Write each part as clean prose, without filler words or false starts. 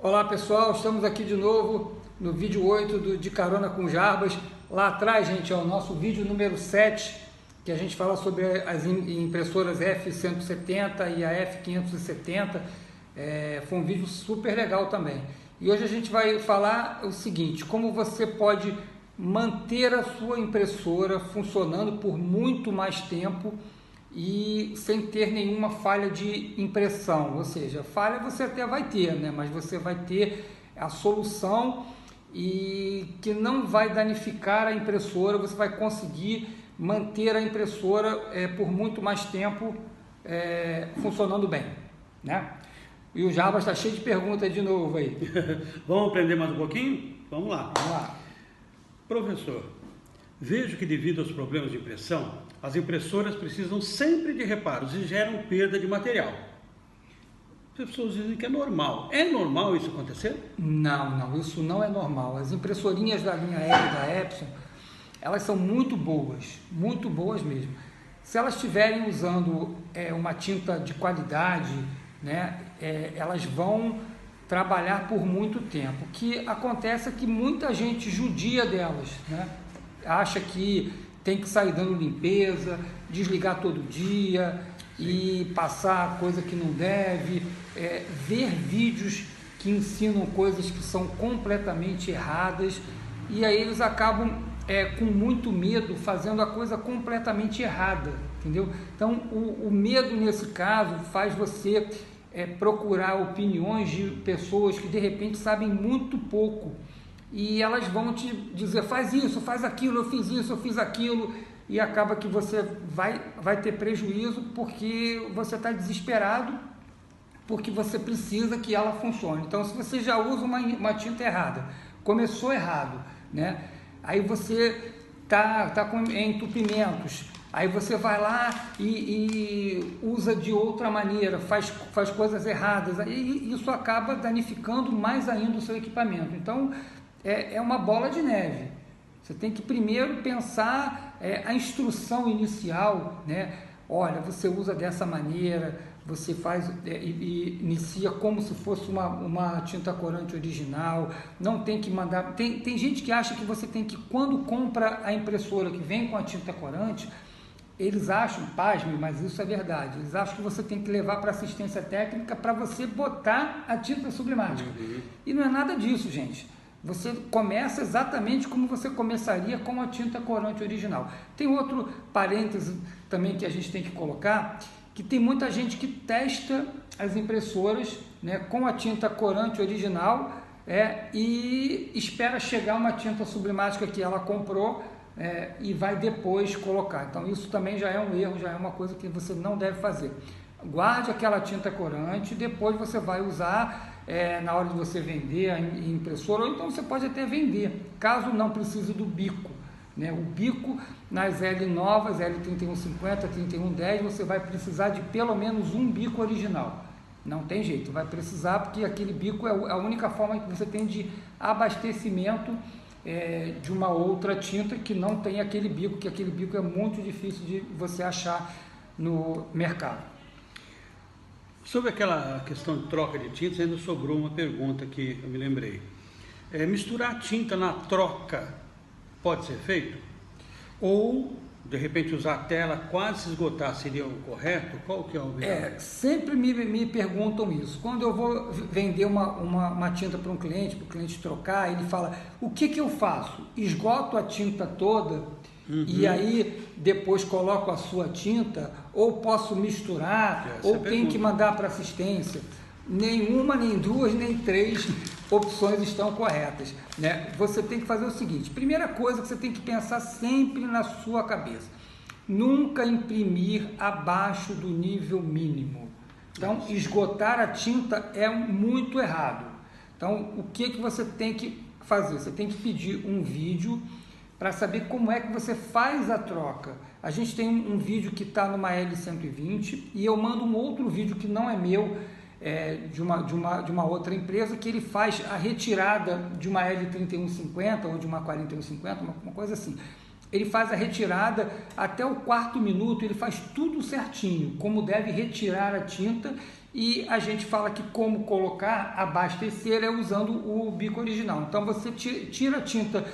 Olá pessoal, estamos aqui de novo no vídeo 8 de Carona com Jarbas. Lá atrás, gente, é o nosso vídeo número 7, que a gente fala sobre as impressoras F170 e a F570. Foi um vídeo super legal também. E hoje a gente vai falar o seguinte: como você pode manter a sua impressora funcionando por muito mais tempo e sem ter nenhuma falha de impressão. Ou seja, falha você até vai ter, né? Mas você vai ter a solução e que não vai danificar a impressora. Você vai conseguir manter a impressora por muito mais tempo funcionando bem, né? E o Jarbas está cheio de perguntas de novo aí. Vamos aprender mais um pouquinho? Vamos lá. Vamos lá. Professor, vejo que devido aos problemas de impressão, as impressoras precisam sempre de reparos e geram perda de material. As pessoas dizem que é normal. É normal isso acontecer? Não, isso não é normal. As impressorinhas da linha L da Epson, elas são muito boas mesmo. Se elas estiverem usando uma tinta de qualidade, né, elas vão trabalhar por muito tempo. O que acontece é que muita gente judia delas, né? Acha que tem que sair dando limpeza, desligar todo dia. Sim. E passar coisa que não deve, ver vídeos que ensinam coisas que são completamente erradas, e aí eles acabam com muito medo fazendo a coisa completamente errada, entendeu? Então o medo nesse caso faz você procurar opiniões de pessoas que de repente sabem muito pouco, e elas vão te dizer: faz isso, faz aquilo, eu fiz isso, eu fiz aquilo, e acaba que você vai ter prejuízo porque você está desesperado, porque você precisa que ela funcione. Então, se você já usa uma tinta errada, começou errado, né? Aí você tá com entupimentos, aí você vai lá e usa de outra maneira, faz coisas erradas, aí isso acaba danificando mais ainda o seu equipamento. Então, é uma bola de neve. Você tem que primeiro pensar a instrução inicial, né? Olha, você usa dessa maneira, você faz e inicia como se fosse uma tinta corante original. Não tem que mandar. Tem gente que acha que você tem que, quando compra a impressora que vem com a tinta corante, eles acham, pasme, mas isso é verdade, eles acham que você tem que levar para assistência técnica para você botar a tinta sublimática. Uhum. E não é nada disso, gente. Você começa exatamente como você começaria com a tinta corante original. Tem outro parêntese também que a gente tem que colocar, que tem muita gente que testa as impressoras, né, com a tinta corante original e espera chegar uma tinta sublimática que ela comprou e vai depois colocar. Então isso também já é um erro, já é uma coisa que você não deve fazer. Guarde aquela tinta corante, depois você vai usar na hora de você vender a impressora, ou então você pode até vender, caso não precise do bico, né? O bico nas L novas, L3150, 3110, você vai precisar de pelo menos um bico original. Não tem jeito, vai precisar, porque aquele bico é a única forma que você tem de abastecimento de uma outra tinta que não tem aquele bico, que aquele bico é muito difícil de você achar no mercado. Sobre aquela questão de troca de tintas, ainda sobrou uma pergunta que eu me lembrei. Misturar tinta na troca pode ser feito? Ou, de repente, usar a tela quase se esgotar seria o correto? Qual que é o melhor? Sempre me perguntam isso. Quando eu vou vender uma tinta para o cliente trocar, ele fala: o que eu faço? Esgoto a tinta toda? Uhum. E aí depois coloco a sua tinta, ou posso misturar, ou tenho que mandar para assistência? Nenhuma, nem duas, nem três opções estão corretas, né? Você tem que fazer o seguinte: primeira coisa que você tem que pensar sempre na sua cabeça: nunca imprimir abaixo do nível mínimo. Então, esgotar a tinta é muito errado. Então, o que você tem que fazer? Você tem que pedir um vídeo para saber como é que você faz a troca. A gente tem um vídeo que está numa L120 e eu mando um outro vídeo que não é meu, de uma outra empresa, que ele faz a retirada de uma L3150 ou de uma 4150, uma coisa assim. ele faz a retirada até o 4º minuto, ele faz tudo certinho, como deve retirar a tinta, e a gente fala que como colocar, abastecer é usando o bico original. Então você tira a tinta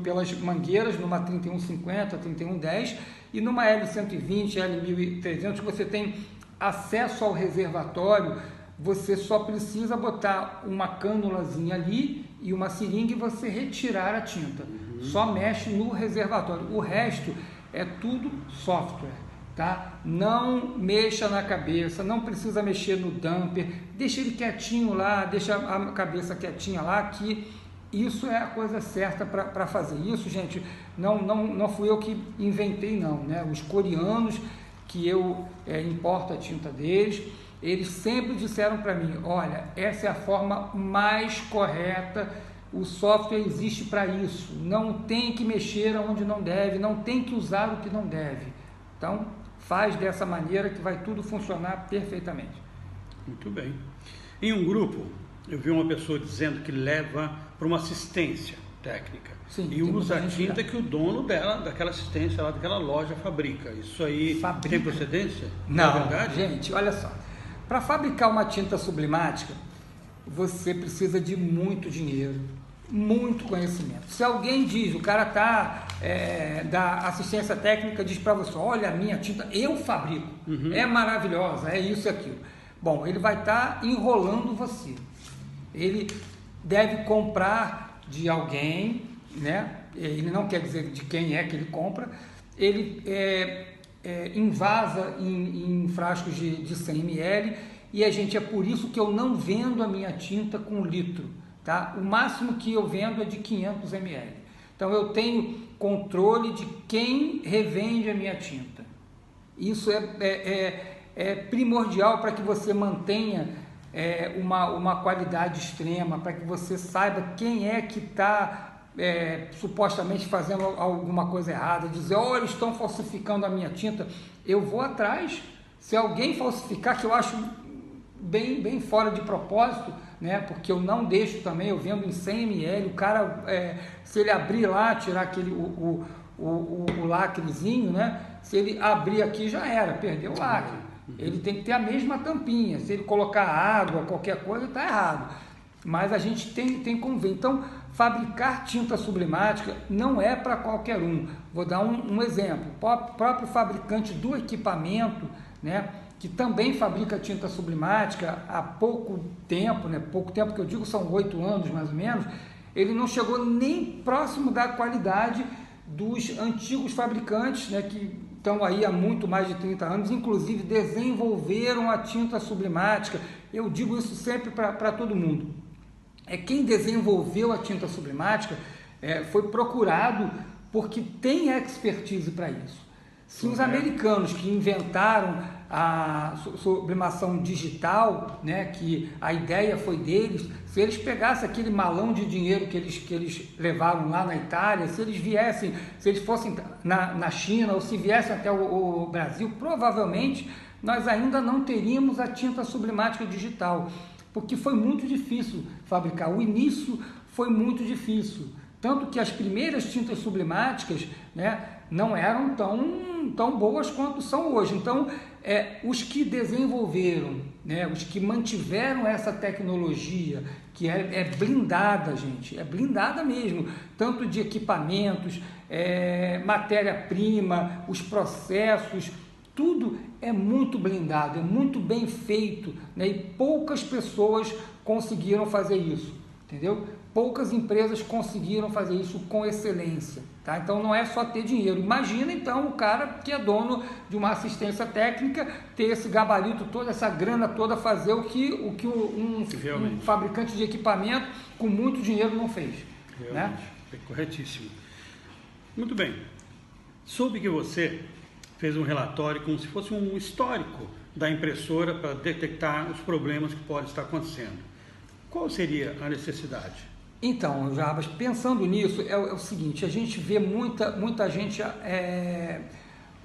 pelas mangueiras, numa 3150, 3110, e numa L120, L1300, você tem acesso ao reservatório. Você só precisa botar uma cânulazinha ali e uma seringa e você retirar a tinta. Só mexe no reservatório. O resto é tudo software, tá? Não mexa na cabeça, não precisa mexer no damper, deixa ele quietinho lá, deixa a cabeça quietinha lá, que isso é a coisa certa para fazer. Isso, gente, não fui eu que inventei, não, né? Os coreanos, que eu importo a tinta deles, eles sempre disseram para mim, olha, essa é a forma mais correta, o software existe para isso, não tem que mexer onde não deve, não tem que usar o que não deve. Então, faz dessa maneira que vai tudo funcionar perfeitamente. Muito bem. Em um grupo, eu vi uma pessoa dizendo que leva para uma assistência técnica. Sim, e usa a tinta que o dono daquela assistência lá, daquela loja fabrica. Isso aí tem procedência? Não, é verdade? Gente, olha só. Para fabricar uma tinta sublimática, você precisa de muito dinheiro, muito conhecimento. Se alguém diz, o cara da assistência técnica diz para você, olha, a minha tinta eu fabrico, é maravilhosa, é isso e aquilo. Bom, ele vai estar enrolando você. Ele deve comprar de alguém, né? Ele não quer dizer de quem é que ele compra. Ele invasa em frascos de 100 ml, e é por isso que eu não vendo a minha tinta com litro, tá? O máximo que eu vendo é de 500 ml. Então eu tenho controle de quem revende a minha tinta. Isso é primordial para que você mantenha uma qualidade extrema, para que você saiba quem é que está supostamente fazendo alguma coisa errada, dizer, olha, eles estão falsificando a minha tinta. Eu vou atrás, se alguém falsificar, que eu acho bem fora de propósito, né? Porque eu não deixo também, eu vendo em 100 ml, o cara, se ele abrir lá, tirar o lacrezinho, né? Se ele abrir aqui, já era, perdeu o lacre. Ele tem que ter a mesma tampinha, se ele colocar água, qualquer coisa, está errado. Mas a gente tem como ver. Então, fabricar tinta sublimática não é para qualquer um. Vou dar um exemplo. O próprio fabricante do equipamento, né, que também fabrica tinta sublimática há pouco tempo, né, pouco tempo que eu digo são 8 anos mais ou menos, ele não chegou nem próximo da qualidade dos antigos fabricantes, né, que estão aí há muito mais de 30 anos, inclusive desenvolveram a tinta sublimática. Eu digo isso sempre para todo mundo. Quem desenvolveu a tinta sublimática foi procurado porque tem expertise para isso. Se os americanos que inventaram a sublimação digital, né, que a ideia foi deles, se eles pegassem aquele malão de dinheiro que eles levaram lá na Itália, se eles fossem na China ou se viessem até o Brasil, provavelmente nós ainda não teríamos a tinta sublimática digital, porque foi muito difícil fabricar. O início foi muito difícil, tanto que as primeiras tintas sublimáticas, né, não eram tão boas quanto são hoje. Então, os que desenvolveram, né, os que mantiveram essa tecnologia, que é blindada, gente, é blindada mesmo, tanto de equipamentos, matéria-prima, os processos, tudo é muito blindado, é muito bem feito, né, e poucas pessoas conseguiram fazer isso, entendeu? Poucas empresas conseguiram fazer isso com excelência, tá? Então não é só ter dinheiro. Imagina então o cara que é dono de uma assistência técnica ter esse gabarito todo, essa grana toda, fazer o que um fabricante de equipamento com muito dinheiro não fez. Realmente, né? É corretíssimo. Muito bem. Soube que você fez um relatório como se fosse um histórico da impressora para detectar os problemas que podem estar acontecendo. Qual seria a necessidade? Então, Jarbas, pensando nisso, é o seguinte, a gente vê muita gente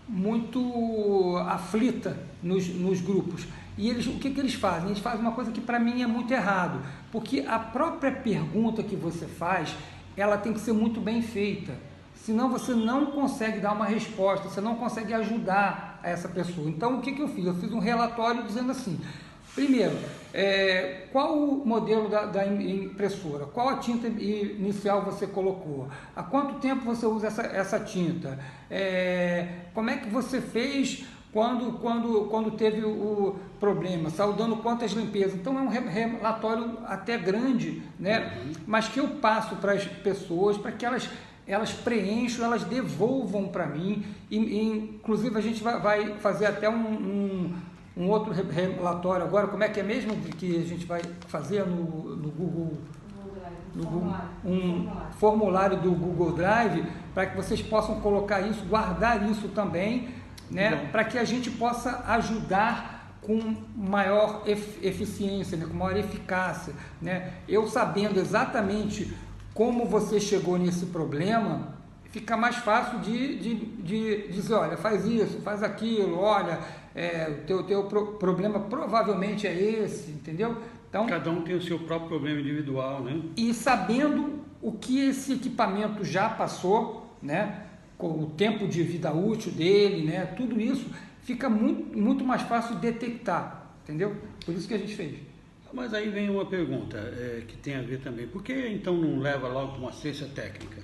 muito aflita nos grupos. E o que eles fazem? Eles fazem uma coisa que para mim é muito errado, porque a própria pergunta que você faz, ela tem que ser muito bem feita. senão você não consegue dar uma resposta, você não consegue ajudar essa pessoa. Então, o que eu fiz? Eu fiz um relatório dizendo assim, primeiro, qual o modelo da impressora? Qual a tinta inicial você colocou? Há quanto tempo você usa essa tinta? Como é que você fez quando teve o problema? Saiu dando quantas limpezas? Então é um relatório até grande, né? Mas que eu passo para as pessoas para que elas preencham, elas devolvam para mim. Inclusive a gente vai fazer até um outro relatório agora, como é que é mesmo que a gente vai fazer no Google, um formulário do Google Drive, para que vocês possam colocar isso, guardar isso também, né, para que a gente possa ajudar com maior eficiência, né, com maior eficácia, né? Eu sabendo exatamente como você chegou nesse problema, fica mais fácil de dizer, olha, faz isso, faz aquilo, olha, o teu problema provavelmente é esse, entendeu? Então, cada um tem o seu próprio problema individual, né? E sabendo o que esse equipamento já passou, né, com o tempo de vida útil dele, né, tudo isso fica muito mais fácil de detectar, entendeu? Por isso que a gente fez. Mas aí vem uma pergunta que tem a ver também. Por que então não leva logo para uma assistência técnica?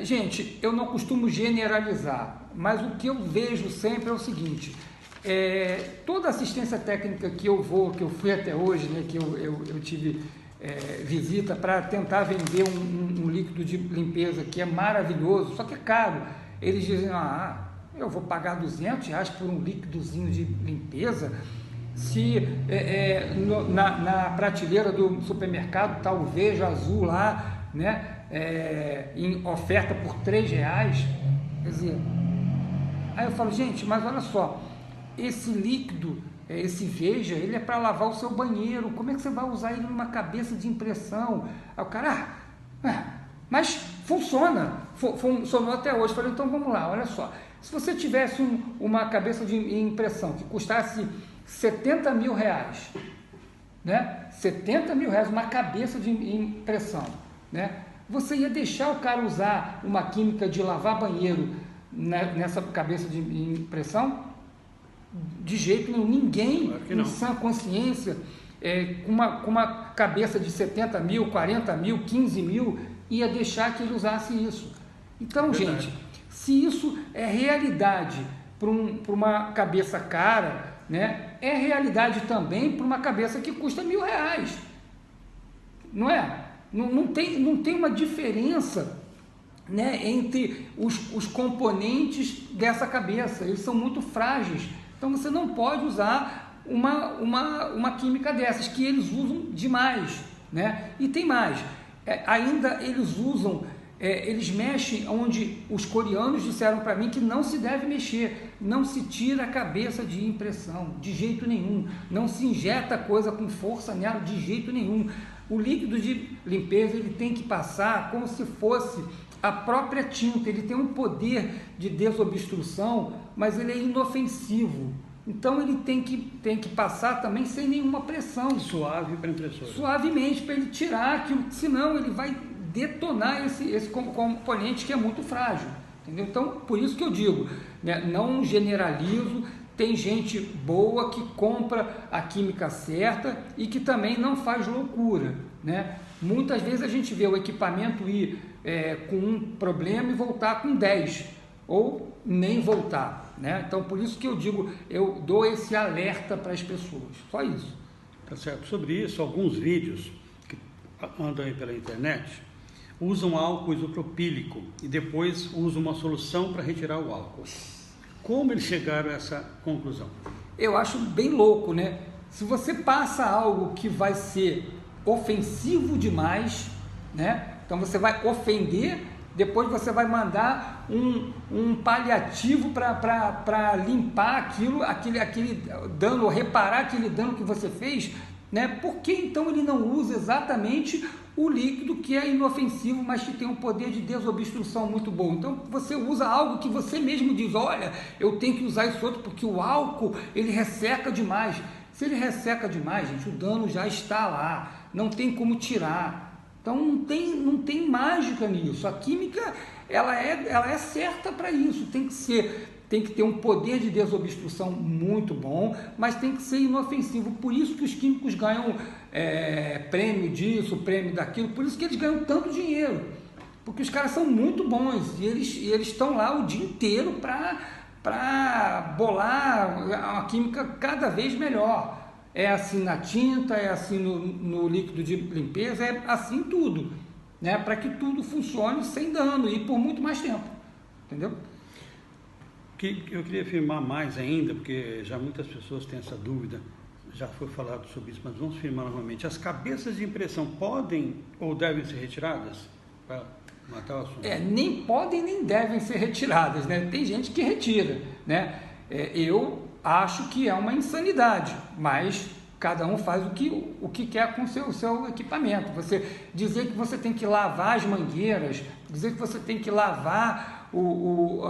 Gente, eu não costumo generalizar, mas o que eu vejo sempre é o seguinte, toda assistência técnica que eu fui até hoje, né, que eu tive visita para tentar vender um líquido de limpeza que é maravilhoso, só que é caro. Eles dizem, eu vou pagar R$200 por um líquidozinho de limpeza, se na prateleira do supermercado está o Veja azul lá, né, em oferta por R$3, quer dizer, aí eu falo, gente, mas olha só, esse líquido, esse Veja, ele é para lavar o seu banheiro, como é que você vai usar ele numa cabeça de impressão? Aí o cara, mas funcionou até hoje. Eu falei, então vamos lá, olha só, se você tivesse uma cabeça de impressão que custasse R$70 mil, né? R$70 mil, uma cabeça de impressão, né? Você ia deixar o cara usar uma química de lavar banheiro nessa cabeça de impressão? De jeito nenhum. Ninguém, claro em sã consciência, com uma cabeça de 70 mil, 40 mil, 15 mil, ia deixar que ele usasse isso. Então, gente, se isso é realidade para uma cabeça cara, né, é realidade também para uma cabeça que custa R$1.000, não é? Não tem uma diferença, né, entre os componentes dessa cabeça, eles são muito frágeis, então você não pode usar uma química dessas, que eles usam demais, né? E tem mais, ainda eles usam, eles mexem onde os coreanos disseram para mim que não se deve mexer, não se tira a cabeça de impressão, de jeito nenhum, não se injeta coisa com força nela, de jeito nenhum. O líquido de limpeza, ele tem que passar como se fosse a própria tinta, ele tem um poder de desobstrução, mas ele é inofensivo. Então ele tem que passar também sem nenhuma pressão. Suave para a impressora. Suavemente, para ele tirar aquilo, senão ele vai detonar esse componente que é muito frágil. Entendeu? Então, por isso que eu digo, né, não generalizo. Tem gente boa que compra a química certa e que também não faz loucura, né? Muitas vezes a gente vê o equipamento ir com um problema e voltar com 10, ou nem voltar, né? Então, por isso que eu digo, eu dou esse alerta para as pessoas, só isso. Tá certo. Sobre isso, alguns vídeos que andam aí pela internet usam álcool isopropílico e depois usam uma solução para retirar o álcool. Como eles chegaram a essa conclusão? Eu acho bem louco, né? Se você passa algo que vai ser ofensivo demais, né? Então você vai ofender, depois você vai mandar um paliativo para limpar aquele dano, ou reparar aquele dano que você fez, né? Por que então ele não usa exatamente o líquido que é inofensivo, mas que tem um poder de desobstrução muito bom? Então você usa algo que você mesmo diz, olha, eu tenho que usar isso outro porque o álcool, ele resseca demais. Se ele resseca demais, gente, o dano já está lá, não tem como tirar, Então não tem mágica nisso. A química ela é certa para isso. Tem que ter um poder de desobstrução muito bom, mas tem que ser inofensivo. Por isso que os químicos ganham prêmio disso, prêmio daquilo, por isso que eles ganham tanto dinheiro. Porque os caras são muito bons e eles estão lá o dia inteiro para bolar uma química cada vez melhor. É assim na tinta, é assim no líquido de limpeza, é assim tudo, né? Para que tudo funcione sem dano e por muito mais tempo, entendeu? Eu queria afirmar mais ainda, porque já muitas pessoas têm essa dúvida, já foi falado sobre isso, mas vamos afirmar novamente. As cabeças de impressão podem ou devem ser retiradas para matar o assunto? Nem podem nem devem ser retiradas, né? Tem gente que retira, né? Eu acho que é uma insanidade, mas cada um faz o que quer com o seu equipamento. Você dizer que você tem que lavar as mangueiras, dizer que você tem que lavar o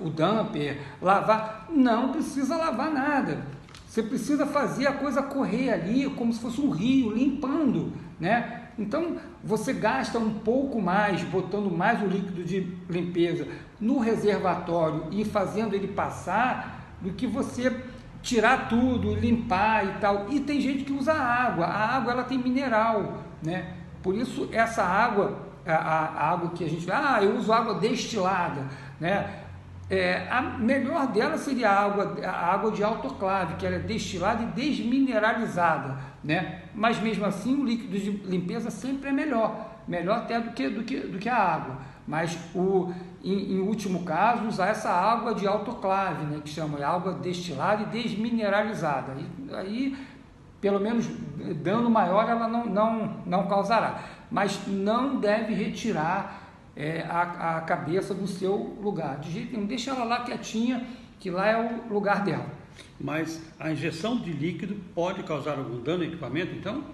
dumper, não precisa lavar nada. Você precisa fazer a coisa correr ali como se fosse um rio, limpando, né? Então, você gasta um pouco mais, botando mais o líquido de limpeza no reservatório e fazendo ele passar, do que você tirar tudo, limpar e tal. E tem gente que usa água. A água, ela tem mineral, né? Por isso, essa água, a água que a gente... eu uso água destilada, né? A melhor dela seria a água de autoclave, que ela é destilada e desmineralizada, né? Mas mesmo assim o líquido de limpeza sempre é melhor até do que a água. Mas em último caso, usar essa água de autoclave, né? Que chama água destilada e desmineralizada. Aí pelo menos dano maior ela não causará. Mas não deve retirar a cabeça do seu lugar, de jeito nenhum, deixa ela lá quietinha, que lá é o lugar dela. Mas a injeção de líquido pode causar algum dano no equipamento, então?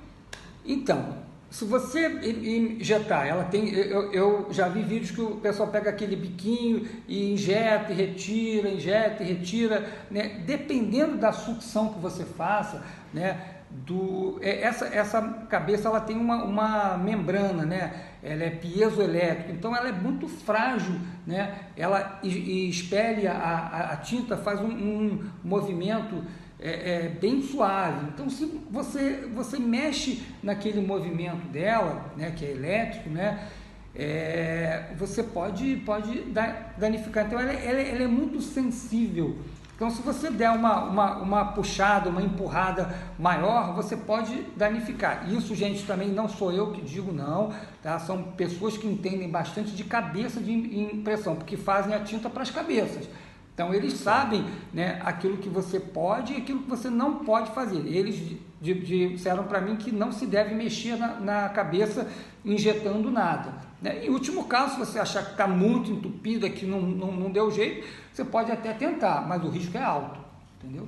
Então, se você injetar, ela tem, eu já vi vídeos que o pessoal pega aquele biquinho e injeta e retira, né? Dependendo da sucção que você faça, né? Essa cabeça ela tem uma membrana, né? Ela é piezoelétrica, então ela é muito frágil, né? Ela expele a tinta, faz um movimento bem suave. Então, se você mexe naquele movimento dela, né? Que é elétrico, né? Você pode danificar. Então, ela é muito sensível. Então, se você der uma puxada, uma empurrada maior, você pode danificar. Isso, gente, também não sou eu que digo, não, tá? São pessoas que entendem bastante de cabeça de impressão, porque fazem a tinta para as cabeças. Então, eles sabem, né, aquilo que você pode e aquilo que você não pode fazer. Eles disseram para mim que não se deve mexer na cabeça injetando nada, né? Em último caso, se você achar que está muito entupida, que não deu jeito, você pode até tentar, mas o risco é alto, entendeu?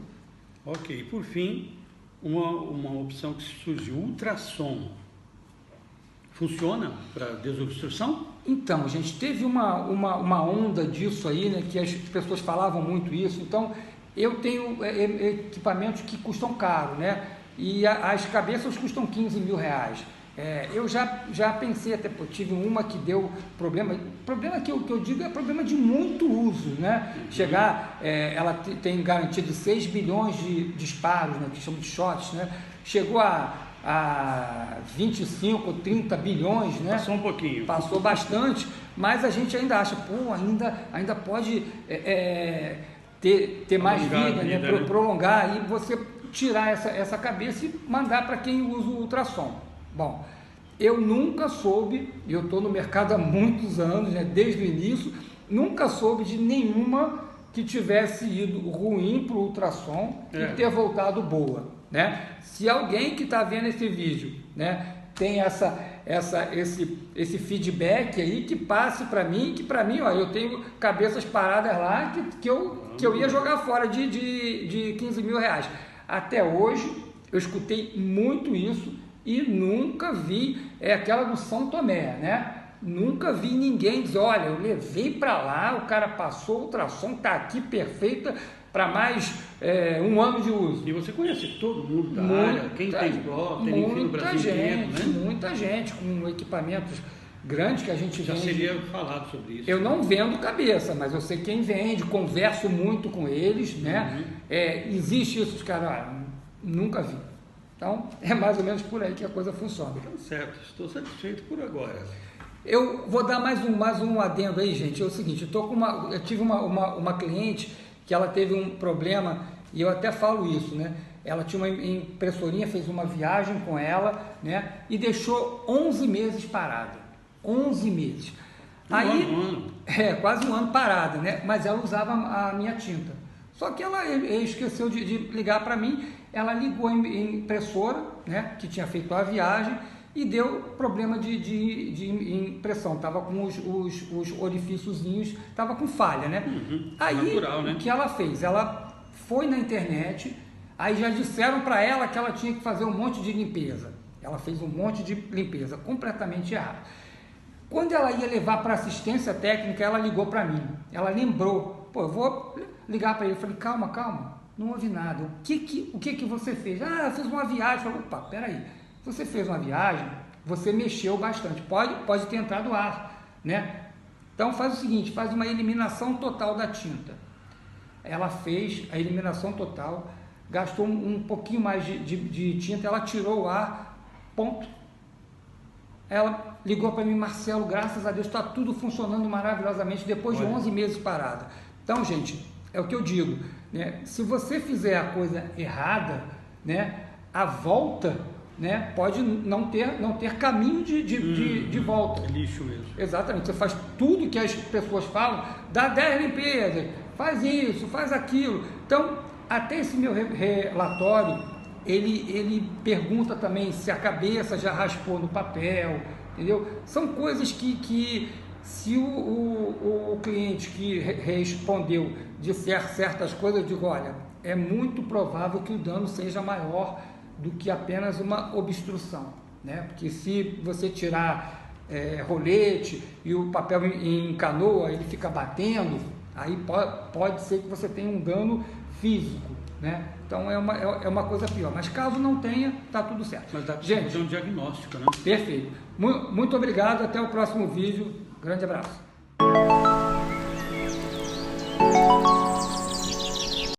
Ok, por fim, uma opção que surgiu, ultrassom. Funciona para desobstrução? Então, gente, teve uma onda disso aí, né, que as pessoas falavam muito isso. Então, eu tenho equipamentos que custam caro, né? E as cabeças custam 15 mil reais. Eu já pensei até, tive uma que deu problema. Problema que eu digo é problema de muito uso, né? Ela tem garantia de 6 bilhões de disparos, né? Que chamam de shots, né? Chegou a 25 ou 30 bilhões, né? Passou um pouquinho. Passou bastante, mas a gente ainda acha, ainda pode ter mais vida, né? Prolongar, e você tirar essa cabeça e mandar para quem usa o ultrassom. Bom, eu nunca soube, e eu estou no mercado há muitos anos, né? Desde o início, nunca soube de nenhuma que tivesse ido ruim para o ultrassom e ter voltado boa, né? Se alguém que está vendo esse vídeo, né, tem esse feedback aí, que passe para mim, ó, eu tenho cabeças paradas lá que eu ia jogar fora de 15 mil reais. Até hoje eu escutei muito isso e nunca vi, aquela do São Tomé, né? Nunca vi ninguém dizer, olha, eu levei para lá, o cara passou o ultrassom, tá aqui perfeita, para mais um ano de uso. E você conhece todo mundo da área, quem tem blog, tem enfim no Brasil inteiro, né? Muita gente com equipamentos grandes que a gente já vende. seria falado sobre isso. Eu não vendo cabeça, mas eu sei quem vende, converso muito com eles, né? Existe isso, cara, nunca vi. Então, é mais ou menos por aí que a coisa funciona. Tá certo, estou satisfeito por agora. Eu vou dar mais um adendo aí, gente. É o seguinte, eu tive uma cliente que ela teve um problema, e eu até falo isso, né? Ela tinha uma impressorinha, fez uma viagem com ela, né? E deixou 11 meses parada. 11 meses. Quase um ano parada, né? Mas ela usava a minha tinta. Só que ela esqueceu de ligar para mim. Ela ligou em impressora, né? Que tinha feito a viagem e deu problema de impressão. Tava com os orifíciozinhos, tava com falha, né? Aí, natural, né? O que ela fez? Ela foi na internet, aí já disseram para ela que ela tinha que fazer um monte de limpeza. Ela fez um monte de limpeza, completamente errado. Quando ela ia levar para assistência técnica, ela ligou para mim. Ela lembrou. Pô, eu vou ligar para ele. Eu falei, calma, não houve nada. O que você fez? Ah, eu fiz uma viagem. Eu falei, opa, peraí. Você fez uma viagem, você mexeu bastante. Pode ter entrado ar, né? Então faz o seguinte, faz uma eliminação total da tinta. Ela fez a eliminação total, gastou um pouquinho mais de tinta, ela tirou o ar, ponto. Ela ligou para mim, Marcelo, graças a Deus, está tudo funcionando maravilhosamente depois de 11 meses parada. Então, gente, é o que eu digo, né? Se você fizer a coisa errada, né, a volta, né, pode não ter caminho de volta. É lixo mesmo. Exatamente. Você faz tudo que as pessoas falam, dá 10 limpezas, faz isso, faz aquilo. Então, até esse meu relatório, ele pergunta também se a cabeça já raspou no papel, entendeu? São coisas que se o cliente que respondeu disser certas coisas, eu digo, olha, é muito provável que o dano seja maior do que apenas uma obstrução, né? Porque se você tirar rolete e o papel em canoa, ele fica batendo, aí pode ser que você tenha um dano físico, né? Então é uma coisa pior, mas caso não tenha, tá tudo certo. Mas dá para fazer um diagnóstico, né? Perfeito. Muito obrigado, até o próximo vídeo. Grande abraço.